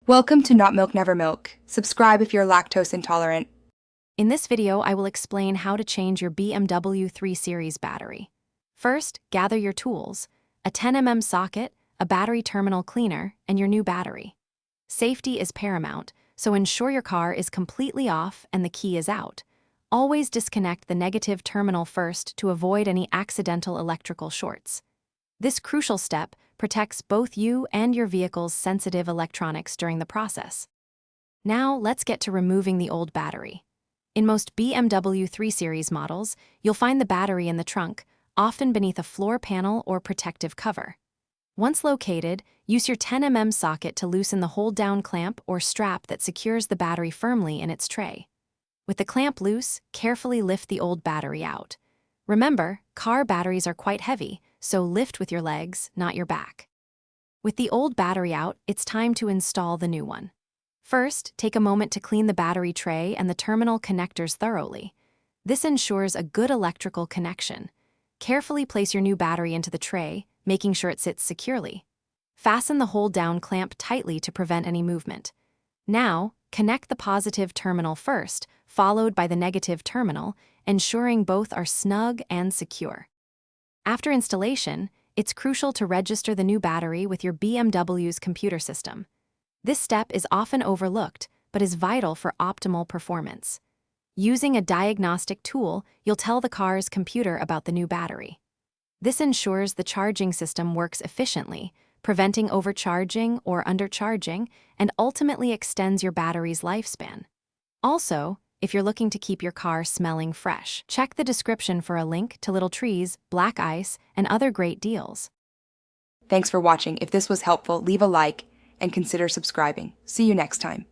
Welcome to Not Milk Never Milk. Subscribe if you're lactose intolerant. In this video, I will explain how to change your BMW 3 Series battery. First, gather your tools, a 10mm socket, a battery terminal cleaner, and your new battery. Safety is paramount, so ensure your car is completely off and the key is out. Always disconnect the negative terminal first to avoid any accidental electrical shorts. This crucial step protects both you and your vehicle's sensitive electronics during the process. Now, let's get to removing the old battery. In most BMW 3 Series models, you'll find the battery in the trunk, often beneath a floor panel or protective cover. Once located, use your 10mm socket to loosen the hold-down clamp or strap that secures the battery firmly in its tray. With the clamp loose, carefully lift the old battery out. Remember, car batteries are quite heavy, so lift with your legs, not your back. With the old battery out, it's time to install the new one. First, take a moment to clean the battery tray and the terminal connectors thoroughly. This ensures a good electrical connection. Carefully place your new battery into the tray, making sure it sits securely. Fasten the hold-down clamp tightly to prevent any movement. Now, connect the positive terminal first, followed by the negative terminal, ensuring both are snug and secure. After installation, it's crucial to register the new battery with your BMW's computer system. This step is often overlooked, but is vital for optimal performance. Using a diagnostic tool, you'll tell the car's computer about the new battery. This ensures the charging system works efficiently, preventing overcharging or undercharging, and ultimately extends your battery's lifespan. Also, if you're looking to keep your car smelling fresh, check the description for a link to little trees, black ice, and other great deals. Thanks for watching. If this was helpful, leave a like and consider subscribing. See you next time.